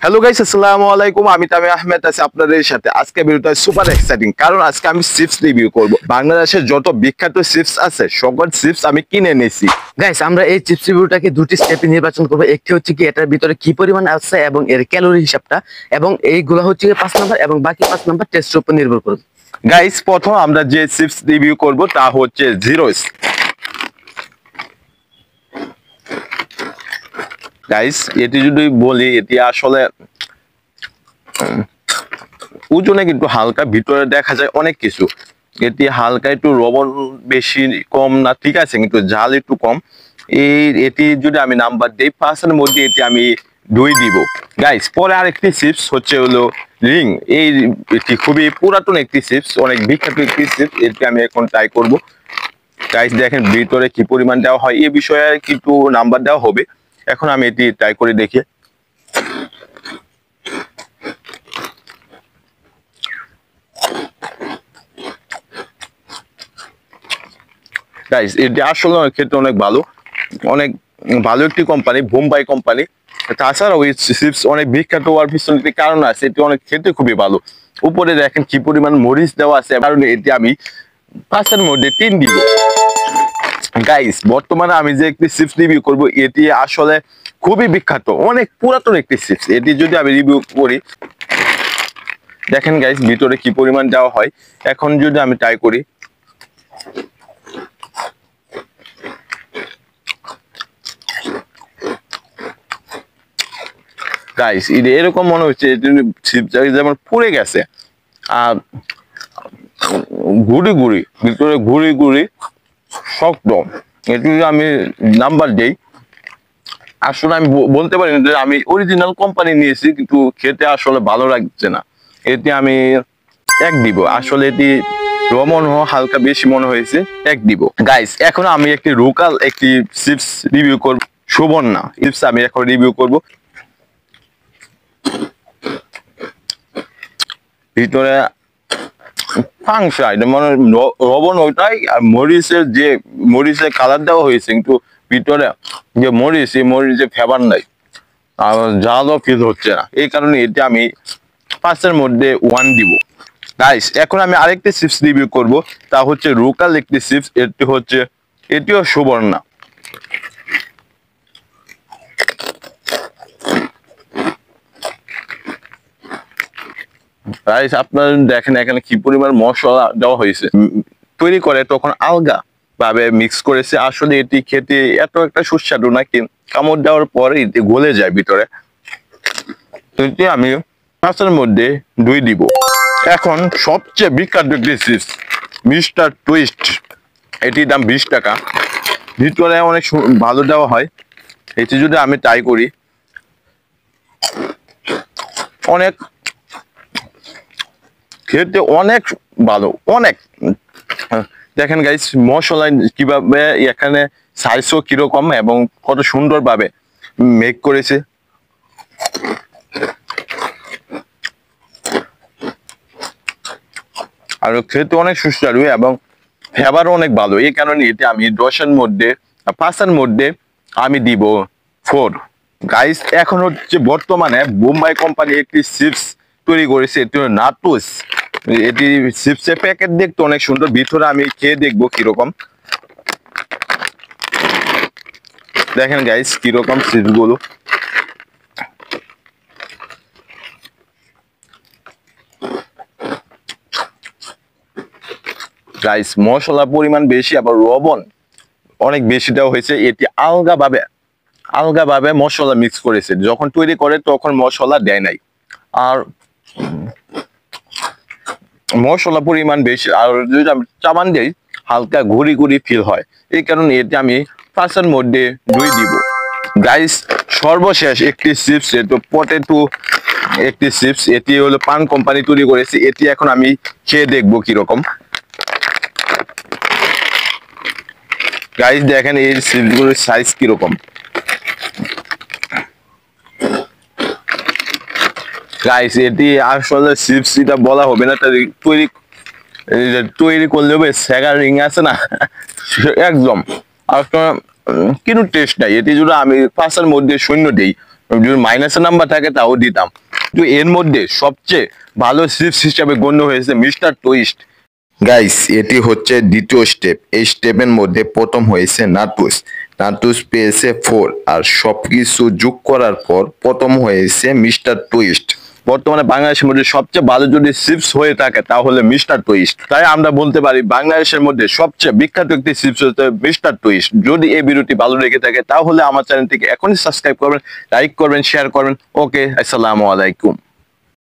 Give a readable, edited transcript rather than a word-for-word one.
Hello guys, আসসালামু আলাইকুম। আমি তামিম আহমেদ আছি আপনাদের সাথে। আজকে ভিডিওটা সুপার এক্সাইটিং, কারণ আজকে আমি চিপস রিভিউ করব। বাংলাদেশের যত বিখ্যাত চিপস আছে সকল চিপস আমি কিনে নিয়েছি। গাইস, আমরা এই চিপস রিভিউটাকে দুটি স্টেপে নির্বাচন করব। একটি হচ্ছে কি এটার ভিতরে কি পরিমাণ আছে এবং এর ক্যালোরি হিসাবটা, এবং এইগুলো হচ্ছে 5 নাম্বার এবং বাকি 5 নাম্বার টেস্টের উপর নির্ভর করবে। গাইস, প্রথম আমরা যে চিপস রিভিউ করব তা হচ্ছে জিরোস। গাইস, এটি যদি বলি, এটি আসলে ওজনে কিন্তু হালকা, ভিতরে দেখা যায় অনেক কিছু। এটি হালকা, একটু লবণ বেশি কম না, ঠিক আছে, কিন্তু ঝাল একটু কম। এটি যদি আমি নাম্বার দিই 5 এর মধ্যে এটি আমি 2 দিব। গাইস, পরে আরেকটি চিপস হচ্ছে হলো রিং। এটি খুবই পুরাতন একটি চিপস, অনেক বিখ্যাত একটি চিপস। এটি আমি এখন ট্রাই করব। গাইস, দেখেন ভিতরে কি পরিমাণ দেওয়া হয়, এই বিষয়ে কিন্তু নাম্বার দেওয়া হবে। এখন আমি এটি ট্রাই করে দেখি। গাইস, এটি আসলে খেতে অনেক ভালো, অনেক ভালো একটি কোম্পানি, বোম্বাই কোম্পানি। তাছাড়াও এই চিপস অনেক বিখ্যাত হওয়ার পিছনে একটি কারণ আছে, এটি অনেক খেতে খুবই ভালো। উপরে দেখেন কি পরিমাণ মরিচ দেওয়া আছে, কারণে এটি আমি 5 এর মধ্যে 3 দিব। গাইস, বর্তমানে আমি যে একটি চিপস রিভিউ করব, এটি আসলে খুবই বিখ্যাত, অনেক পুরাতন একটি চিপস। এটি যদি আমি রিভিউ করি, দেখেন গাইস ভিতরে কি পরিমাণ দেওয়া হয়। এখন যদি আমি ট্রাই করি, গাইস এটা এরকম মনে হচ্ছে চিপস যেমন পুড়ে গেছে, আর গুড়ি গুড়ি, ভিতরে গুড়ি গুড়ি শক্ত। এটি যদি আমি নাম্বার দেই, আসলে আমি বলতে পারি না যে আমি অরিজিনাল কোম্পানি নিয়েছি, কিন্তু খেতে আসলে ভালো লাগছে না। এটি আমি 1 দিব। আসলে এটি রমন হালকা বেশি মনে হয়েছে, 1 দিব। গাইস, এখন আমি একটি লোকাল একটি চিপস রিভিউ করব, সুবর্ণা চিপস আমি এখন রিভিউ করব। ভিতরে ফাংশন মানে লবণ ওইটাই, আর মরিচের কালার দেওয়া হয়েছে, কিন্তু ভিতরে যে মরিচ, এই মরিচের ফ্লেভার নাই, আর ঝালও ফিল হচ্ছে না। এই কারণে এটি আমি 5 এর মধ্যে 1 দিব। গাইস, এখন আমি আরেকটি চিপস রিভিউ করব, তা হচ্ছে লোকাল একটি চিপস। এটিও সুবর্ণা। গাইস, আপনারা দেখেন এখানে কি পরিমাণ মশলা দেওয়া হয়েছে। তৈরি করে তখন আলগা ভাবে মিক্স করেছে। আসলে এটি খেতে এত একটা সুস্বাদু না, কিন্তু কামড় দেওয়ার পরে এটি গলে যায় ভিতরে। এটি আমি 5 এর মধ্যে 2 দিব। এখন সবচেয়ে বিখ্যাত একটি চিপস, মিস্টার টুইস্ট। এটির দাম 20 টাকা। ভিতরে অনেক ভালো দেওয়া হয়। এটি যদি আমি ট্রাই করি, অনেক খেতে অনেক ভালো, অনেক। দেখেন গাইস, মশলা কিভাবে এখানে সাইজও কিরকম এবং কত সুন্দর ভাবে মেক করেছে। আর খেতে অনেক সুস্বাদু এবং ফ্লেভারও অনেক ভালো। এই কারণে এটি আমি 10 এর মধ্যে 5 এর মধ্যে আমি দিব 4। গাইস, এখন হচ্ছে বর্তমানে বোম্বাই কোম্পানি একটি চিপস তৈরি করেছে, এটি হলো নাটুস। এটি চিপসের প্যাকেট দেখতে অনেক সুন্দর, ভিতরে আমি খেয়ে দেখবো কিরকম। দেখেন গাইস কিরকম চিপস গুলো। গাইস, মশলা পরিমাণ বেশি, আবার লবণ অনেক বেশি দেওয়া হয়েছে। এটি আলগা ভাবে মশলা মিক্স করেছে, যখন তৈরি করে তখন মশলা দেয় নাই। আর মশলা পরিমাণ বেশি, আর যদি আমি চাবান দিই হালকা ঘুরি ঘুরি ফিল হয়। এই কারণে এটি আমি 5 এর মধ্যে 2 দিব। গাইস, সর্বশেষ একটি চিপস, এটি পটেটো একটি চিপস। এটি হলো পান কোম্পানি তৈরি করেছে। এটি এখন আমি খেয়ে দেখবো কিরকম। গাইস, দেখেন এই চিপসগুলোর সাইজ কিরকম। গাইস, এটি আসলে চিপস এটা বলা হবে না, তৈরি করলে হবে সেগা রিং আছে না, একদম কিন্তু টেস্ট নাই। এটি যদি আমি 5 এর মধ্যে 0 দিই, যদি মাইনাসের নাম্বার থাকে তাও দিতাম। তো এর মধ্যে সবচেয়ে ভালো চিপস হিসাবে গণ্য হয়েছে মিস্টার টুইস্ট। গাইস, এটি হচ্ছে দ্বিতীয় স্টেপ। এই স্টেপের মধ্যে প্রথম হয়েছে নাটুস। নাটুস পেয়েছে 4, আর সবকিছু যোগ করার পর প্রথম হয়েছে মিস্টার টুইস্ট। বর্তমানে বাংলাদেশের মধ্যে সবচেয়ে ভালো যদি চিপস হয়ে থাকে তাহলে মিস্টার টুইস্ট। তাই আমরা বলতে পারি বাংলাদেশের মধ্যে সবচেয়ে বিখ্যাত একটি চিপস হচ্ছে মিস্টার টুইস্ট। যদি এই ভিডিওটি ভালো লেগে থাকে তাহলে আমার চ্যানেলটিকে এখনই সাবস্ক্রাইব করবেন, লাইক করবেন, শেয়ার করবেন। ওকে, আসসালামু আলাইকুম।